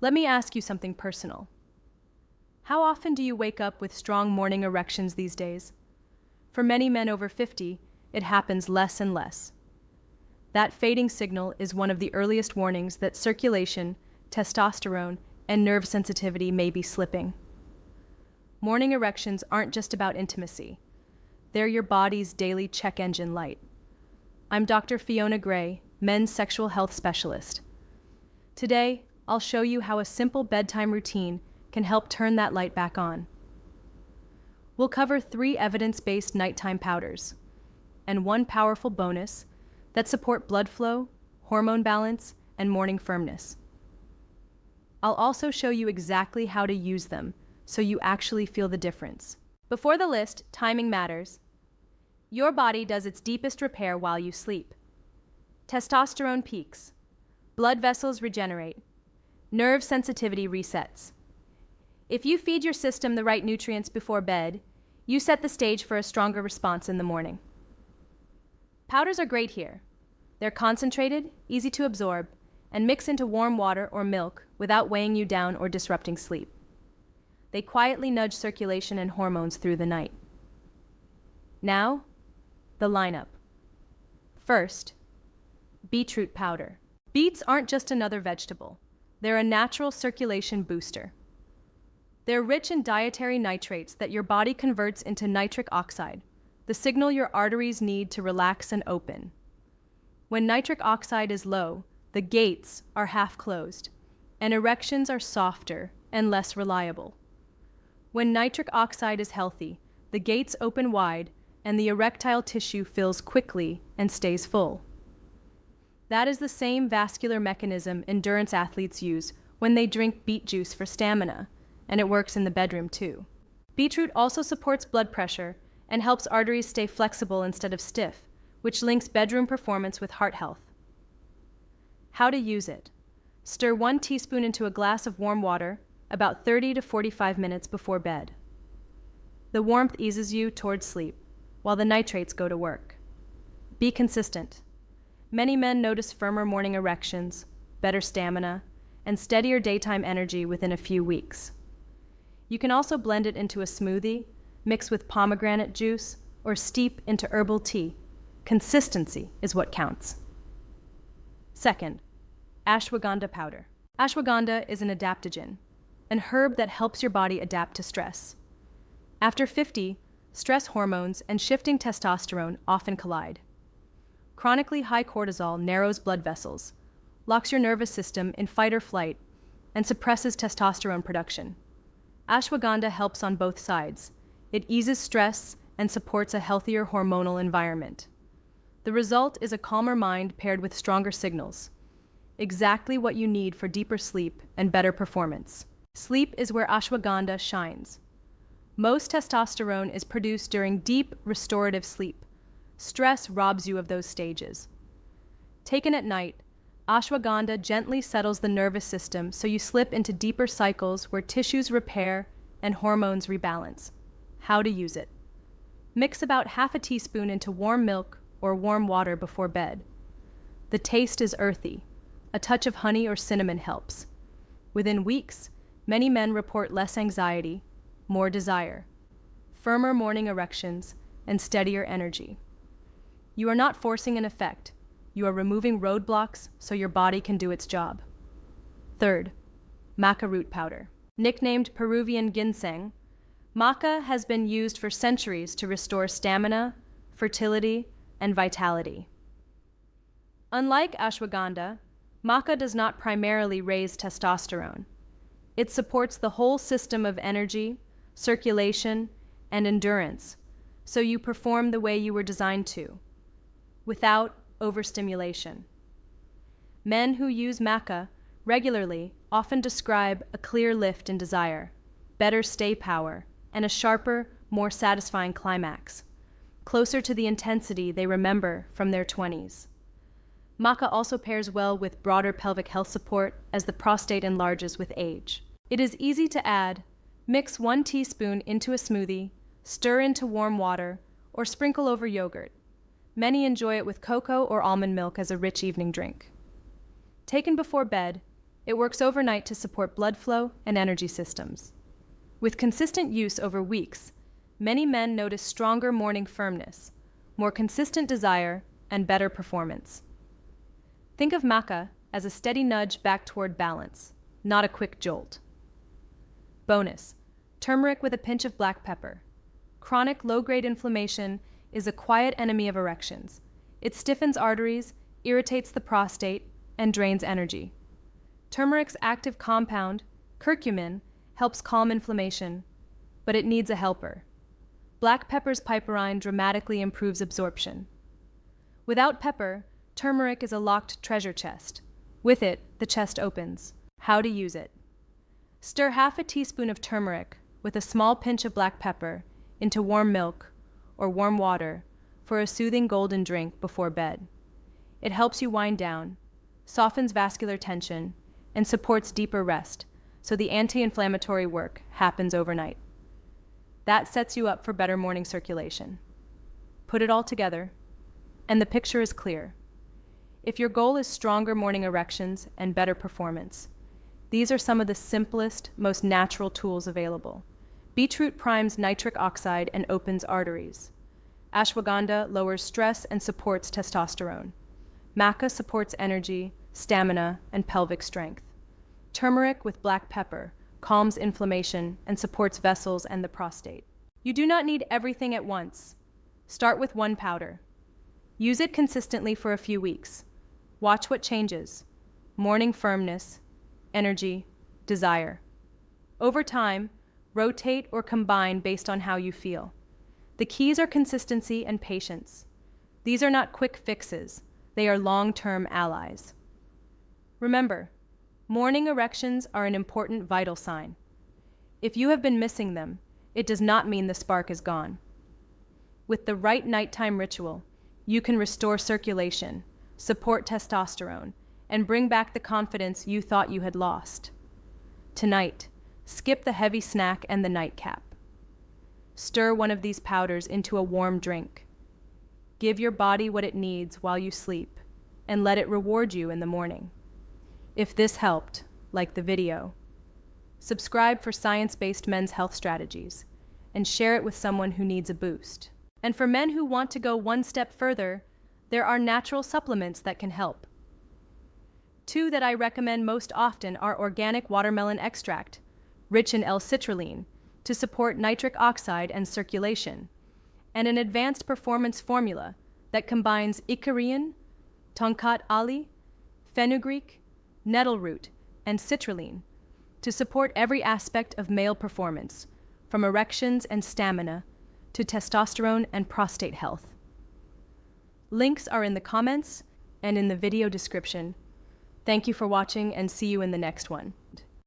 Let me ask you something personal. How often do you wake up with strong morning erections these days? For many men over 50, it happens less and less. That fading signal is one of the earliest warnings that circulation, testosterone, and nerve sensitivity may be slipping. Morning erections aren't just about intimacy. They're your body's daily check engine light. I'm Dr. Fiona Grey, men's sexual health specialist. Today, I'll show you how a simple bedtime routine can help turn that light back on. We'll cover 3 evidence-based nighttime powders, and 1 powerful bonus that support blood flow, hormone balance, and morning firmness. I'll also show you exactly how to use them so you actually feel the difference. Before the list, timing matters. Your body does its deepest repair while you sleep. Testosterone peaks. Blood vessels regenerate. Nerve sensitivity resets. If you feed your system the right nutrients before bed, you set the stage for a stronger response in the morning. Powders are great here. They're concentrated, easy to absorb, and mix into warm water or milk without weighing you down or disrupting sleep. They quietly nudge circulation and hormones through the night. Now, the lineup. First, beetroot powder. Beets aren't just another vegetable. They're a natural circulation booster. They're rich in dietary nitrates that your body converts into nitric oxide, the signal your arteries need to relax and open. When nitric oxide is low, the gates are half closed, and erections are softer and less reliable. When nitric oxide is healthy, the gates open wide and the erectile tissue fills quickly and stays full. That is the same vascular mechanism endurance athletes use when they drink beet juice for stamina, and it works in the bedroom too. Beetroot also supports blood pressure and helps arteries stay flexible instead of stiff, which links bedroom performance with heart health. How to use it. Stir 1 teaspoon into a glass of warm water about 30 to 45 minutes before bed. The warmth eases you towards sleep, while the nitrates go to work. Be consistent. Many men notice firmer morning erections, better stamina, and steadier daytime energy within a few weeks. You can also blend it into a smoothie, mix with pomegranate juice, or steep into herbal tea. Consistency is what counts. Second, ashwagandha powder. Ashwagandha is an adaptogen, an herb that helps your body adapt to stress. After 50, stress hormones and shifting testosterone often collide. Chronically high cortisol narrows blood vessels, locks your nervous system in fight or flight, and suppresses testosterone production. Ashwagandha helps on both sides. It eases stress and supports a healthier hormonal environment. The result is a calmer mind paired with stronger signals. Exactly what you need for deeper sleep and better performance. Sleep is where ashwagandha shines. Most testosterone is produced during deep, restorative sleep. Stress robs you of those stages. Taken at night, ashwagandha gently settles the nervous system so you slip into deeper cycles where tissues repair and hormones rebalance. How to use it. Mix about half a teaspoon into warm milk or warm water before bed. The taste is earthy. A touch of honey or cinnamon helps. Within weeks, many men report less anxiety, more desire, firmer morning erections, and steadier energy. You are not forcing an effect. You are removing roadblocks so your body can do its job. Third, maca root powder. Nicknamed Peruvian ginseng, maca has been used for centuries to restore stamina, fertility, and vitality. Unlike ashwagandha, maca does not primarily raise testosterone. It supports the whole system of energy, circulation, and endurance, so you perform the way you were designed to, without overstimulation. Men who use maca regularly often describe a clear lift in desire, better stay power, and a sharper, more satisfying climax, closer to the intensity they remember from their 20s. Maca also pairs well with broader pelvic health support as the prostate enlarges with age. It is easy to add. Mix 1 teaspoon into a smoothie, stir into warm water, or sprinkle over yogurt. Many enjoy it with cocoa or almond milk as a rich evening drink. Taken before bed, It works overnight to support blood flow and energy systems. With consistent use over weeks, many men notice stronger morning firmness, more consistent desire, and better performance. Think of Maca as a steady nudge back toward balance, not a quick jolt. Bonus: turmeric with a pinch of black pepper. Chronic low-grade inflammation is a quiet enemy of erections. It stiffens arteries, irritates the prostate, and drains energy. Turmeric's active compound, curcumin, helps calm inflammation, but it needs a helper. Black pepper's piperine dramatically improves absorption. Without pepper, turmeric is a locked treasure chest. With it, the chest opens. How to use it. Stir half a teaspoon of turmeric with a small pinch of black pepper into warm milk or warm water for a soothing golden drink before bed. It helps you wind down, softens vascular tension, and supports deeper rest, so the anti-inflammatory work happens overnight. That sets you up for better morning circulation. Put it all together, and the picture is clear. If your goal is stronger morning erections and better performance, these are some of the simplest, most natural tools available. Beetroot primes nitric oxide and opens arteries. Ashwagandha lowers stress and supports testosterone. Maca supports energy, stamina, and pelvic strength. Turmeric with black pepper calms inflammation and supports vessels and the prostate. You do not need everything at once. Start with one powder. Use it consistently for a few weeks. Watch what changes: morning firmness, energy, desire. Over time, rotate or combine based on how you feel. The keys are consistency and patience. These are not quick fixes. They are long-term allies. Remember, morning erections are an important vital sign. If you have been missing them, it does not mean the spark is gone. With the right nighttime ritual, you can restore circulation, support testosterone, and bring back the confidence you thought you had lost. Tonight, skip the heavy snack and the nightcap. Stir one of these powders into a warm drink. Give your body what it needs while you sleep, and let it reward you in the morning. If this helped, like the video. Subscribe for science-based men's health strategies, and share it with someone who needs a boost. And for men who want to go one step further, there are natural supplements that can help. Two that I recommend most often are organic watermelon extract, rich in L-citrulline, to support nitric oxide and circulation, and an advanced performance formula that combines icariin, tonkat ali, fenugreek, nettle root, and citrulline to support every aspect of male performance, from erections and stamina to testosterone and prostate health. Links are in the comments and in the video description. Thank you for watching, and see you in the next one.